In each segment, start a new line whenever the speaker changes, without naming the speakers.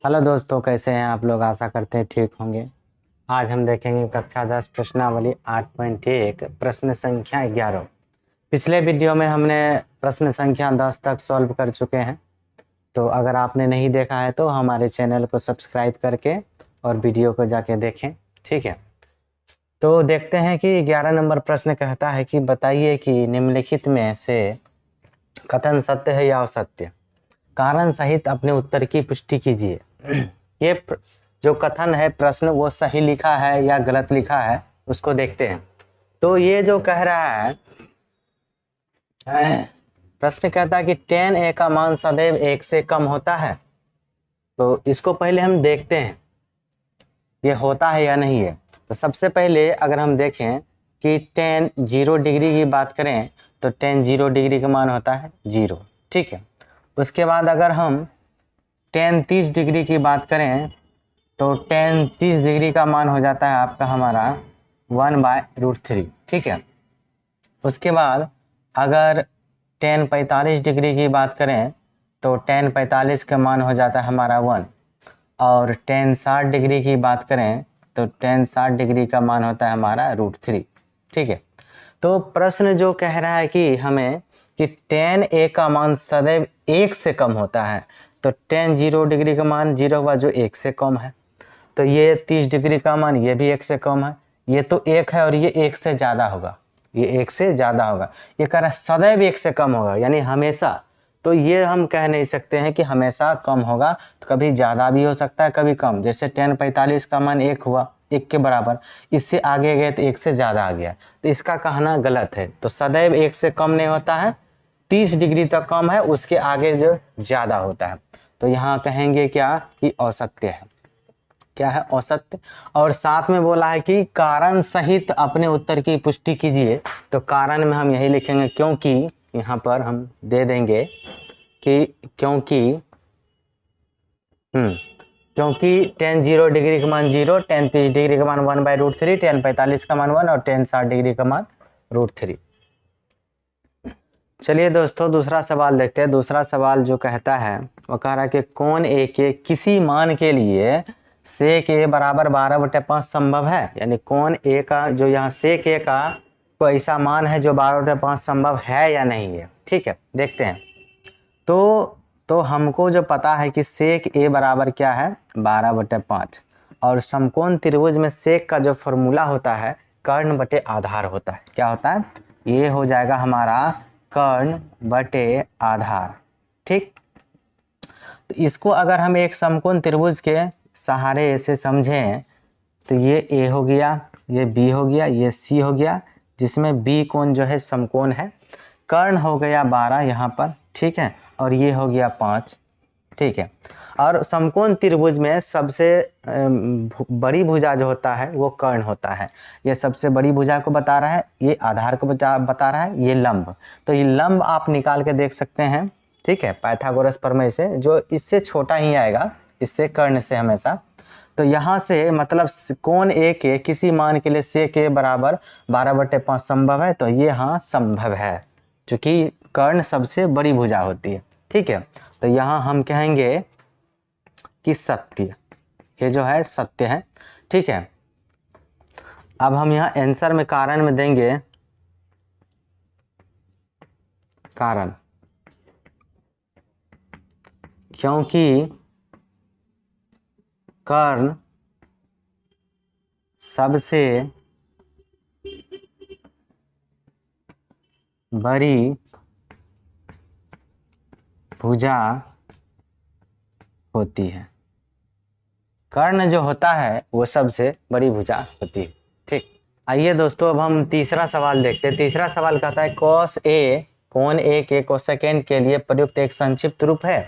Hello दोस्तों, कैसे हैं आप लोग। आशा करते हैं ठीक होंगे। आज हम देखेंगे कक्षा 10 प्रश्नावली 8.1 प्रश्न संख्या 11। पिछले वीडियो में हमने प्रश्न संख्या 10 तक सॉल्व कर चुके हैं। तो अगर आपने नहीं देखा है तो हमारे चैनल को सब्सक्राइब करके और वीडियो को जाके देखें, ठीक है। तो देखते हैं कि 11 नंबर प्रश्न कहता है कि बताइए कि निम्नलिखित में से कथन सत्य है या असत्य। कारण सहित अपने उत्तर की पुष्टि कीजिए। ये जो कथन है प्रश्न वो सही लिखा है या गलत लिखा है उसको देखते हैं। तो ये जो कह रहा है प्रश्न कहता है कि tan a का मान सदैव 1 से कम होता है। तो इसको पहले हम देखते हैं ये होता है या नहीं है। तो सबसे पहले अगर हम देखें कि tan 0 डिग्री की बात करें तो tan 0 डिग्री का मान होता है 0, ठीक है। उसके बाद अगर हम tan 30 डिग्री की बात करें तो tan 30 डिग्री का मान हो जाता है आपका हमारा 1/√3, ठीक है। उसके बाद अगर tan 45 डिग्री की बात करें तो tan 45 का मान हो जाता है हमारा 1, और tan 60 डिग्री की बात करें तो tan 60 डिग्री का मान होता है हमारा √3, ठीक है। तो प्रश्न जो कह रहा है कि हमें कि tan a का मान सदैव 1 से कम होता है, तो tan 0 डिग्री का मान 0 हुआ जो 1 से कम है। तो ये 30 डिग्री का मान ये भी 1 से कम है, ये तो 1 है और ये 1 से ज़्यादा होगा, ये 1 से ज़्यादा होगा। ये कह रहा है सदैव 1 से कम होगा यानी हमेशा। तो ये हम कह नहीं सकते हैं कि हमेशा कम होगा, तो कभी ज़्यादा भी हो सकता है कभी कम। जैसे tan 45 का मान 1 हुआ, 1 के बराबर, इससे आगे गए तो 1 से ज़्यादा आ गया, तो इसका कहना गलत है। तो सदैव 1 से कम नहीं होता है, 30 डिग्री तक कम है, उसके आगे जो ज़्यादा होता है। तो यहाँ कहेंगे क्या कि असत्य है। क्या है? असत्य। और साथ में बोला है कि कारण सहित अपने उत्तर की पुष्टि कीजिए। तो कारण में हम यही लिखेंगे क्योंकि, यहाँ पर हम दे देंगे कि क्योंकि क्योंकि tan 0 डिग्री का मान 0, tan 30 डिग्री का मान 1/√3, tan 45 का मान 1 और tan 60 डिग्री का मान √3। चलिए दोस्तों दूसरा सवाल देखते हैं। दूसरा सवाल जो कहता है वो कह रहा है कि कोण A के किसी मान के लिए sec A बराबर 12/5 संभव है। यानी कोण A का जो यहाँ sec A का कोई ऐसा मान है जो 12/5 संभव है या नहीं है, ठीक है। देखते हैं। तो हमको जो पता है कि sec A बराबर क्या है 12/5, और समकोण त्रिभुज में sec का जो फॉर्मूला होता है कर्ण बटे आधार होता है। क्या होता है? ये हो जाएगा हमारा कर्ण बटे आधार, ठीक। तो इसको अगर हम एक समकोण त्रिभुज के सहारे से समझें तो ये A हो गया, ये B हो गया, ये C हो गया, जिसमें B कोण जो है समकोण है। कर्ण हो गया 12 यहाँ पर, ठीक है, और ये हो गया 5, ठीक है। और समकोण त्रिभुज में सबसे बड़ी भुजा जो होता है वो कर्ण होता है। ये सबसे बड़ी भुजा को बता रहा है, ये आधार को बता रहा है, ये लंब। तो ये लंब आप निकाल के देख सकते हैं, ठीक है, पाइथागोरस प्रमेय से, जो इससे छोटा ही आएगा, इससे कर्ण से हमेशा। तो यहाँ से मतलब कोण A के किसी मान के लिए sec A बराबर 12/5 संभव है। तो ये हाँ संभव है, क्योंकि कर्ण सबसे बड़ी भुजा होती है, ठीक है। तो यहाँ हम कहेंगे कि सत्य, ये जो है सत्य है, ठीक है। अब हम यहाँ आंसर में कारण में देंगे कारण, क्योंकि कर्ण सबसे बड़ी भुजा होती है। कर्ण जो होता है वो सबसे बड़ी भुजा होती है, ठीक। आइए दोस्तों अब हम तीसरा सवाल देखते हैं। तीसरा सवाल कहता है cos A कोण A के कोसेकेंट के लिए प्रयुक्त एक संक्षिप्त रूप है।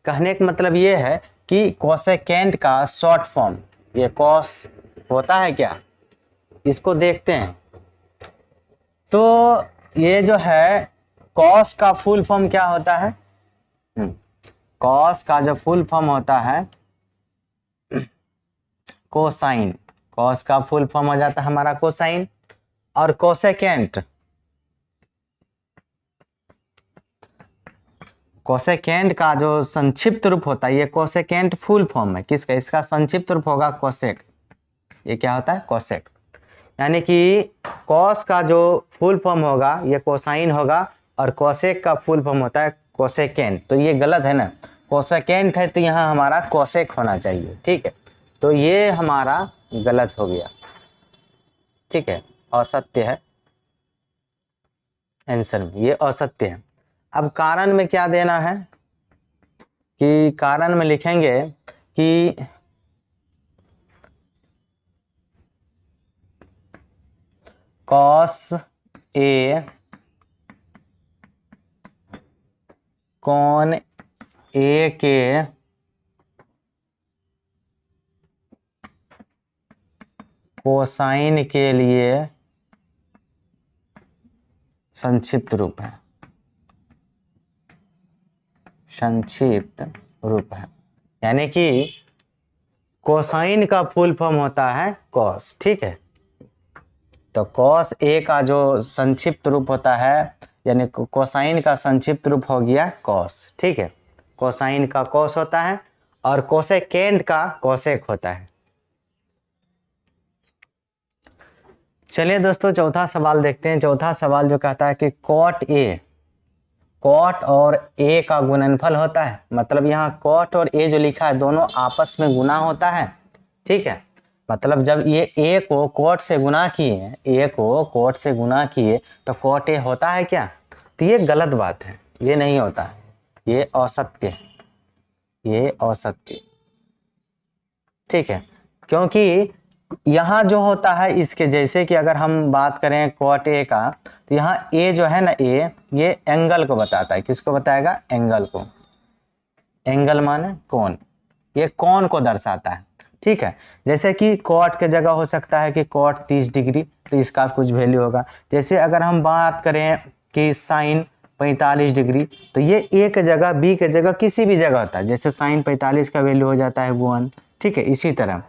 कहने का मतलब ये है कि कोसेकेंट का शॉर्ट फॉर्म, ये cos होता है क्या, इसको देखते हैं। तो ये जो है cos का फुल फॉर्म क्या होता है? cos का जो फुल फॉर्म होता है कोसाइन, cos का फुल फॉर्म हो जाता है हमारा कोसाइन। और कोसेकेंट कोसेकेंट का जो संक्षिप्त रूप होता है, ये कोसेकेंट फुल फॉर्म है किसका, इसका संक्षिप्त रूप होगा कोसेक। ये क्या होता है, कोसेक। यानी कि कॉस का जो फुल फॉर्म होगा ये कोसाइन होगा, और कोसेक का फुल फॉर्म होता है कोसेकेंट। तो ये गलत है ना, कोसेकेंट है तो यहाँ हमारा कोसेक होना चाहिए, ठीक है। तो ये हमारा गलत हो गया, ठीक है, असत्य है आंसर में, ये असत्य है। अब कारण में क्या देना है, कि कारण में लिखेंगे कि कॉस ए कॉन ए के कोसाइन के लिए संक्षिप्त रूप है, संक्षिप्त रूप है। यानी कि कोसाइन का फुल फॉर्म होता है कॉस, ठीक है। तो कॉस ए का जो संक्षिप्त रूप होता है, यानी कोसाइन का संक्षिप्त रूप हो गया कॉस, ठीक है। कोसाइन का कॉस होता है और कोसेकेंट का कोसेक होता है। चलिए दोस्तों चौथा सवाल देखते हैं। चौथा सवाल जो कहता है कि कॉट और ए का गुणनफल होता है। मतलब यहाँ कॉट और ए जो लिखा है दोनों आपस में गुना होता है, ठीक है। मतलब जब ये ए को कॉट से गुना किए, ए को कॉट से गुना किए तो कॉट ए होता है क्या, तो ये गलत बात है, ये नहीं होता है, ये असत्य है, ये असत्य, ठीक है। क्योंकि यहाँ जो होता है इसके जैसे कि अगर हम बात करें कॉट ए का, तो यहाँ ए जो है ना, ए ये एंगल को बताता है। किसको बताएगा, एंगल को। एंगल माने कोण, ये कोण को दर्शाता है, ठीक है। जैसे कि कॉट के जगह हो सकता है कि कॉट 30 डिग्री, तो इसका कुछ वैल्यू होगा। जैसे अगर हम बात करें कि साइन 45 डिग्री, तो ये ए के जगह बी के जगह किसी भी जगह होता है। जैसे साइन 45 का वैल्यू हो जाता है 1, ठीक है। इसी तरह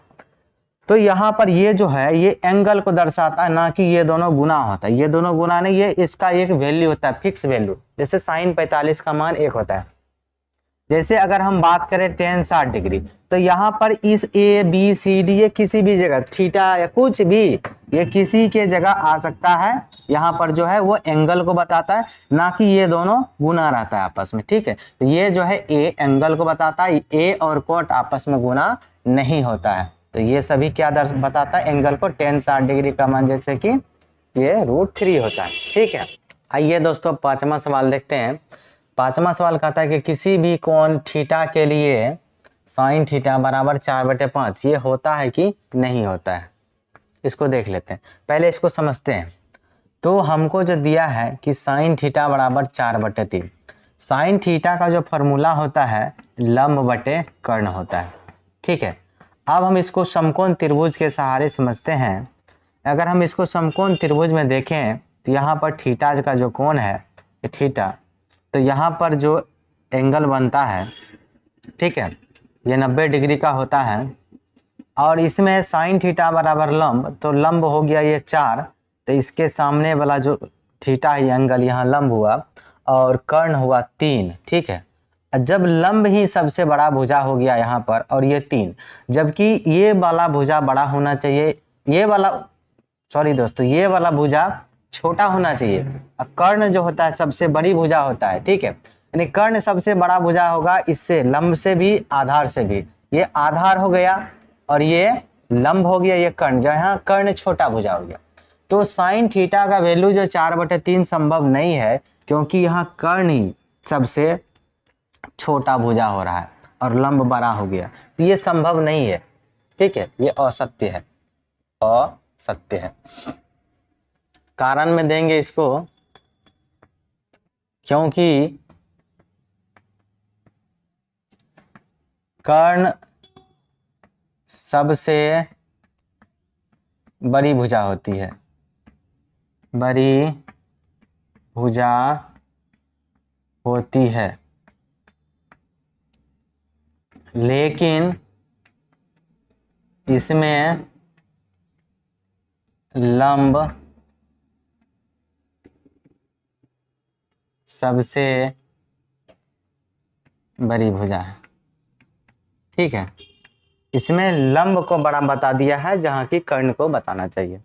तो यहाँ पर ये जो है ये एंगल को दर्शाता है, ना कि ये दोनों गुना होता है। ये दोनों गुना नहीं, ये इसका एक वैल्यू होता है, फिक्स वैल्यू। जैसे साइन 45 का मान 1 होता है। जैसे अगर हम बात करें टेन 60 डिग्री, तो यहाँ पर इस ए बी सी डी ये किसी भी जगह, थीटा या कुछ भी, ये किसी के जगह आ सकता है। यहाँ पर जो है वो एंगल को बताता है, ना कि ये दोनों गुना रहता है आपस में, ठीक है। तो ये जो है ए एंगल को बताता है, ए और कोट आपस में गुना नहीं होता है। तो ये सभी क्या बताता है, एंगल को। टेन 60 डिग्री का मान जैसे कि ये √3 होता है, ठीक है। आइए दोस्तों पांचवा सवाल देखते हैं। पांचवा सवाल कहता है कि किसी भी कोण थीटा के लिए साइन थीटा बराबर 4/5 ये होता है कि नहीं होता है, इसको देख लेते हैं। पहले इसको समझते हैं। तो हमको जो दिया है कि साइन थीटा बराबर 4/3, साइन थीटा का जो फॉर्मूला होता है लंब बटे कर्ण होता है, ठीक है। अब हम इसको समकोण त्रिभुज के सहारे समझते हैं। अगर हम इसको समकोण त्रिभुज में देखें तो यहाँ पर थीटा का जो कोण है थीटा, तो यहाँ पर जो एंगल बनता है, ठीक है, ये 90 डिग्री का होता है। और इसमें साइन थीटा बराबर लंब, तो लंब हो गया ये 4, तो इसके सामने वाला जो थीटा है एंगल यहाँ लंब हुआ, और कर्ण हुआ 3, ठीक है। जब लंब ही सबसे बड़ा भुजा हो गया यहाँ पर, और ये 3, जबकि ये वाला भुजा बड़ा होना चाहिए, ये वाला सॉरी दोस्तों, ये वाला भुजा छोटा होना चाहिए। कर्ण जो होता है सबसे बड़ी भुजा होता है, ठीक है। यानी कर्ण सबसे बड़ा भुजा होगा, इससे लंब से भी आधार से भी। ये आधार हो गया और ये लंब हो गया, ये कर्ण, जहाँ कर्ण छोटा भुजा हो गया। तो साइन थीटा का वैल्यू जो 4/3 संभव नहीं है, क्योंकि यहाँ कर्ण ही सबसे छोटा भुजा हो रहा है और लंब बड़ा हो गया, तो ये संभव नहीं है, ठीक है। ये असत्य है, असत्य है। कारण में देंगे इसको, क्योंकि कर्ण सबसे बड़ी भुजा होती है, बड़ी भुजा होती है, लेकिन इसमें लंब सबसे बड़ी भुजा है। ठीक है, इसमें लंब को बड़ा बता दिया है, जहाँ की कर्ण को बताना चाहिए।